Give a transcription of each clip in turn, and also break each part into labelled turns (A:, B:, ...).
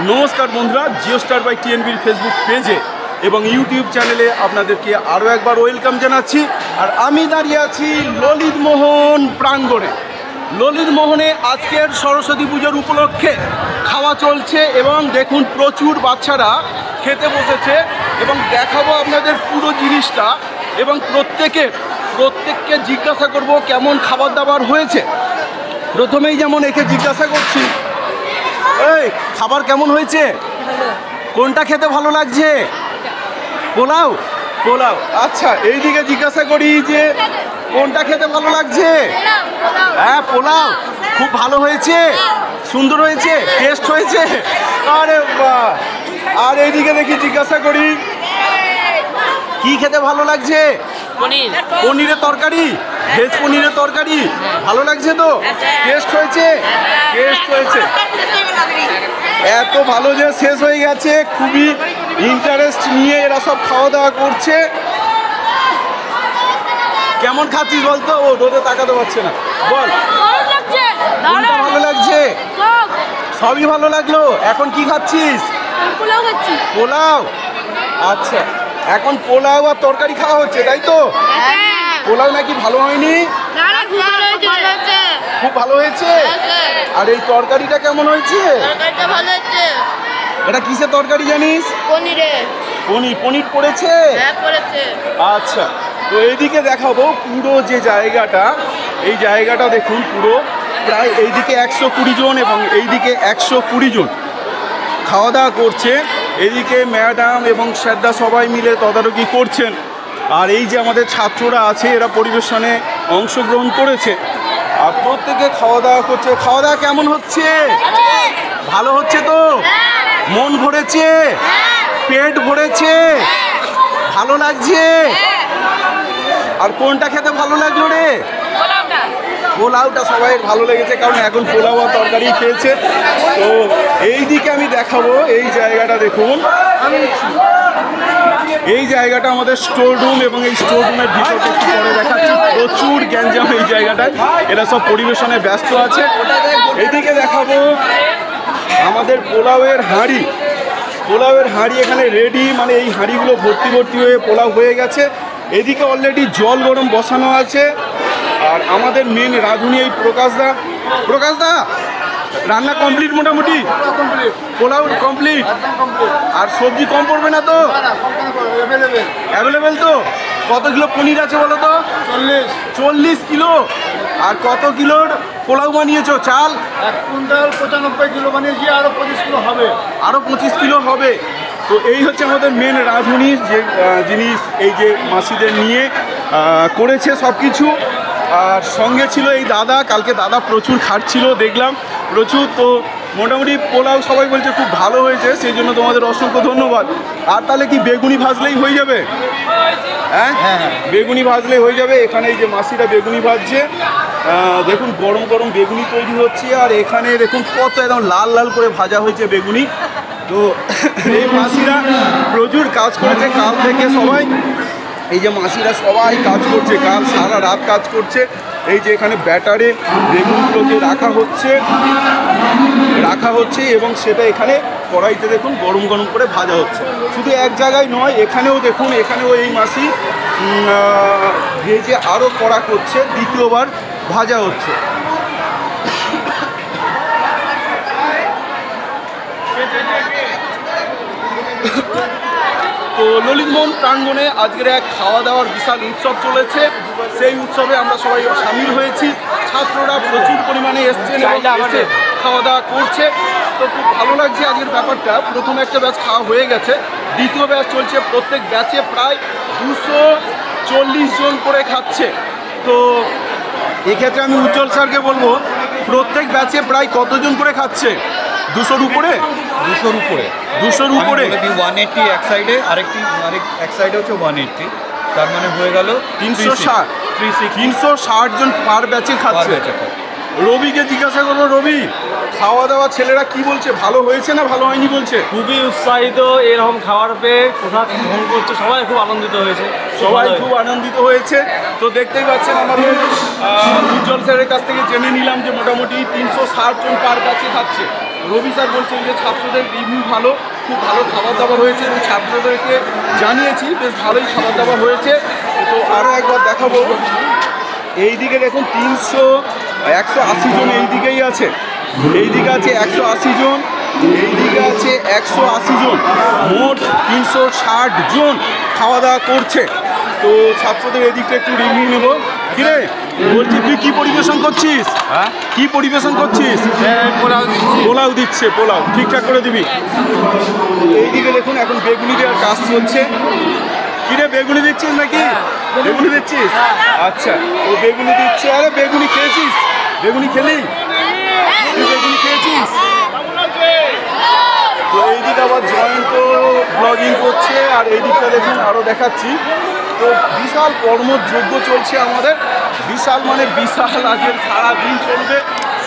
A: নমস্কার বন্ধুরা, Jio star by টিএনবির Facebook পেজে এবং ইউটিউব চ্যানেলে আপনাদেরকে আরও একবার ওয়েলকাম জানাচ্ছি। আর আমি দাঁড়িয়ে আছি ললিত মোহন প্রাঙ্গণে। ললিত মোহনে আজকের সরস্বতী পুজোর উপলক্ষে খাওয়া চলছে এবং দেখুন প্রচুর বাচ্চারা খেতে বসেছে এবং দেখাবো আপনাদের পুরো জিনিসটা এবং প্রত্যেককে জিজ্ঞাসা করব কেমন খাবার দাবার হয়েছে। প্রথমেই যেমন একে জিজ্ঞাসা করছি, এই খাবার কেমন হয়েছে? কোনটা খেতে ভালো লাগছে? পোলাও। পোলাও, আচ্ছা। এইদিকে জিজ্ঞাসা করি যে কোনটা খেতে ভালো লাগছে? হ্যাঁ, পোলাও খুব ভালো হয়েছে, সুন্দর হয়েছে, টেস্ট হয়েছে। আরে বাহ। আর এইদিকে দেখি জিজ্ঞাসা করি কি খেতে ভালো লাগছে? পনিরের তরকারি, ভেজ পনিরের তরকারি ভালো লাগছে তো? টেস্ট হয়েছে? টেস্ট হয়েছে। এত ভালো যে শেষ হয়ে গেছে, খুবই ইন্টারেস্ট নিয়ে এরা সব খাওয়া দাওয়া করছে। কেমন খাচ্ছিস বলতো? ও রোদে তাকাতে পারছে না। বল কোনটা ভালো লাগছে? সবই ভালো লাগলো। এখন কি খাচ্ছিস? পোলাও। আচ্ছা, এখন পোলাও আর তরকারি খাওয়া হচ্ছে, তাই তো? পোলাও নাকি ভালো হয়নি? খুব ভালো হয়েছে। আর এই তরকারিটা কেমন হয়েছে? এটা কিসের তরকারি জানিস? পনির পড়েছে? আচ্ছা, তো এইদিকে দেখাবো পুরো যে জায়গাটা, এই জায়গাটা দেখুন পুরো প্রায় এইদিকে 120 জন এবং এইদিকে 120 জন খাওয়া দাওয়া করছে। এদিকে ম্যাডাম এবং স্যারদা সবাই মিলে তদারকি করছেন। আর এই যে আমাদের ছাত্ররা আছে, এরা পরিবেশনে অংশগ্রহণ করেছে আর প্রত্যেকে খাওয়া দাওয়া করছে। খাওয়া দাওয়া কেমন হচ্ছে? ভালো হচ্ছে তো? মন ভরেছে? পেট ভরেছে? ভালো লাগছে? আর কোনটা খেতে ভালো লাগলো রে? পোলাওটা সবাই ভালো লেগেছে, কারণ এখন পোলাও আর তরকারি খেয়েছে। তো এই দিকে আমি দেখাবো এই জায়গাটা দেখুন। এই জায়গাটা আমাদের স্টোর রুম এবং এই স্টোর রুমের ভিতরটা একটু পরে দেখাচ্ছি। প্রচুর গ্যাঞ্জাম এই জায়গাটায়, এরা সব পরিবেশনে ব্যস্ত আছে। এইদিকে দেখাবো আমাদের পোলাওয়ের হাঁড়ি। পোলাওয়ের হাঁড়ি এখানে রেডি, মানে এই হাঁড়িগুলো ভর্তি হয়ে পোলাও হয়ে গেছে। এদিকে অলরেডি জল গরম বসানো আছে। আর আমাদের মেন রাঁধুনি এই প্রকাশদা রান্না কমপ্লিট, মোটামুটি পোলাও কমপ্লিট। আর সবজি কম পড়বে না তো? অ্যাভেলেবেল তো? কত কিলো পনির আছে বলো তো? 40 কিলো। আর কত কিলোর পোলাও বানিয়েছো? চাল
B: 1 কুইন্টাল 95 কিলো বানিয়েছি, আরও 25 কিলো হবে।
A: আরও 25 কিলো হবে। তো এই হচ্ছে আমাদের মেন রাঁধুনি যে জিনিস এই যে মাসিদের নিয়ে করেছে সব কিছু। আর সঙ্গে ছিল এই দাদা, কালকে দাদা প্রচুর খাটছিল দেখলাম, প্রচুর। তো মোটামুটি পোলাও সবাই বলছে খুব ভালো হয়েছে, সেই জন্য তোমাদের অসংখ্য ধন্যবাদ। আর তাহলে কি বেগুনি ভাজলেই হয়ে যাবে? হ্যাঁ, বেগুনি ভাজলেই হয়ে যাবে। এখানে এই যে মাসিরা বেগুনি ভাজছে, দেখুন গরম গরম বেগুনি তৈরি হচ্ছে। আর এখানে দেখুন কত একদম লাল লাল করে ভাজা হয়েছে বেগুনি। তো এই মাসিরা প্রচুর কাজ করেছে কাল থেকে সবাই। এই যে মাসিরা সবাই কাজ করছে, কাল সারা রাত কাজ করছে। এই যে এখানে ব্যাটারে বেগুনগুলোকে রাখা হচ্ছে এবং সেটা এখানে কড়াইতে দেখুন গরম গরম করে ভাজা হচ্ছে। শুধু এক জায়গায় নয়, এখানেও দেখুন, এখানেও এই মাসি ভেজে আরও কড়া করছে, দ্বিতীয়বার ভাজা হচ্ছে। তো ললিত মোহন প্রাঙ্গণে আজকের এক খাওয়া দাওয়ার বিশাল উৎসব চলেছে। সেই উৎসবে আমরা সবাই সামিল হয়েছি। ছাত্ররা প্রচুর পরিমাণে এসছেন এবং এসে খাওয়া দাওয়া করছে। তো খুব ভালো লাগছে আজকের ব্যাপারটা। প্রথম একটা ব্যাচ খাওয়া হয়ে গেছে, দ্বিতীয় ব্যাচ চলছে। প্রত্যেক ব্যাচে প্রায় 240 জন করে খাচ্ছে। তো এক্ষেত্রে আমি উজ্জ্বল স্যারকে বলবো, প্রত্যেক ব্যাচে প্রায় কতজন করে খাচ্ছে? 200-র উপরে? 200-র উপরে।
B: 180 এক সাইডে, আরেক সাইডে হচ্ছে 180, তার মানে হয়ে গেল
A: 360 জন পার ব্যাচে খাচ্ছে। রবিকে জিজ্ঞাসা করবো, রবি খাওয়া দাওয়া ছেলেরা কি বলছে? ভালো হয়েছে না ভালো হয়নি বলছে?
C: খুবই উৎসাহিত, এরকম খাবার পেয়ে প্রসাদ গ্রহণ করছে, সবাই খুব আনন্দিত হয়েছে।
A: তো দেখতেই পাচ্ছেন আমাদের উজ্জ্বল স্যারের কাছ থেকে জেনে নিলাম যে মোটামুটি 360 জন পার ব্যাচে খাচ্ছে। রবি স্যার বলছেন যে ছাত্রদের রিভিউ ভালো, খুব ভালো খাবার দাবার হয়েছে এবং ছাত্রদেরকে জানিয়েছি বেশ ভালোই খাবার দাবার হয়েছে। তো আরও একবার দেখাবো, এইদিকে দেখুন 180 জন এই দিকেই আছে, এইদিকে আছে 180 জন, এইদিকে আছে 180 জন, মোট 360 জন খাওয়া দাওয়া করছে। তো ছাত্রদের এদিকটা একটু রিভিউ নেব। কিরে বলছি তুই কি পরিবেশন করছিস?
C: হ্যাঁ,
A: কি পরিবেশন করছিস? পোলাও দিচ্ছে, পোলাও ঠিকঠাক করে দিবি। এইদিকে দেখুন এখন বেগুনি দেওয়ার কাজ চলছে। কিরে বেগুনি দিচ্ছিস নাকি? বেগুনি দিচ্ছিস? আচ্ছা, ও বেগুনি দিচ্ছে। আরে বেগুনি খেয়েছিস? বেগুনি খেলি? তুই বেগুনি খেয়েছিস? তো এইদিকে আবার জয়ন্ত ব্লগিং করছে, আর এই দিকটা দেখুন আরও দেখাচ্ছি। তো বিশাল কর্মযজ্ঞ চলছে আমাদের, বিশাল মানে বিশাল। আজকের সারাদিন চলবে।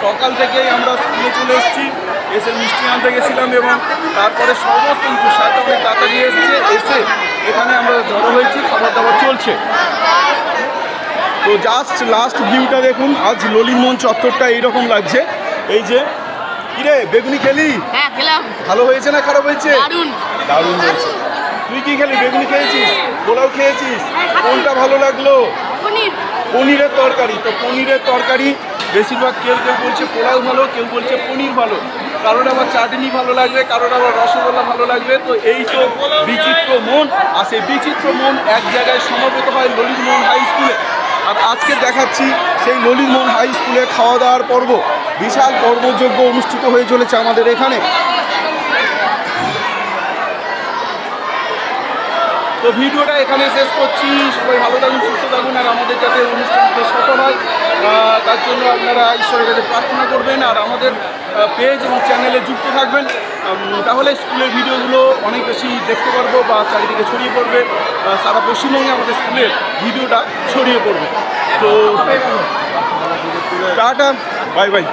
A: সকাল থেকেই আমরা স্কুলে চলে এসেছি, এসে মিষ্টি আনতে গেছিলাম এবং তারপরে সমস্ত সাথে অনেক তাড়াতাড়ি এসছে, এসে এখানে আমরা জড়ো হয়েছি, খাবার দাবার চলছে। তো জাস্ট লাস্ট ভিউটা দেখুন। আজ ললিতমোহন চত্বরটা এইরকম লাগছে। এই যে কিরে বেগুনি খেলি?
D: হ্যাঁ খেলাম।
A: ভালো হয়েছে না খারাপ হয়েছে?
D: দারুণ।
A: দারুণ হয়েছে। তুই কি খেলি? বেগুনি খেয়েছিস? পোলাও খেয়েছিস? কোনটা ভালো লাগলো?
D: পনির।
A: পনিরের তরকারি। তো পনিরের তরকারি বেশিরভাগ কেউ কেউ বলছে পোলাও ভালো, কেউ বলছে পনির ভালো, কারোর আবার চাটনি ভালো লাগবে, কারোর আবার রসগোল্লা ভালো লাগবে। তো এই তো বিচিত্র মন, আর সেই বিচিত্র মন এক জায়গায় সমবেত হয় ললিতমোহন হাই স্কুলে। আর আজকে দেখাচ্ছি সেই ললিতমোহন হাই স্কুলে খাওয়া দাওয়ার পর্ব। বিশাল কর্মযজ্ঞ অনুষ্ঠিত হয়ে চলেছে আমাদের এখানে। তো ভিডিওটা এখানে শেষ করছি। সবাই ভালো থাকুন, সুস্থ থাকুন, আর আমাদের যাতে অনুষ্ঠানটা সফল হয় তার জন্য আপনারা ঈশ্বরের কাছে প্রার্থনা করবেন, আর আমাদের পেজ এবং চ্যানেলে যুক্ত থাকবেন। তাহলে স্কুলের ভিডিওগুলো অনেক বেশি দেখতে পারবো বা চারিদিকে ছড়িয়ে পড়বে, সারা পশ্চিমবঙ্গে আমাদের স্কুলের ভিডিওটা ছড়িয়ে পড়বে। তো টাটা, বাই বাই।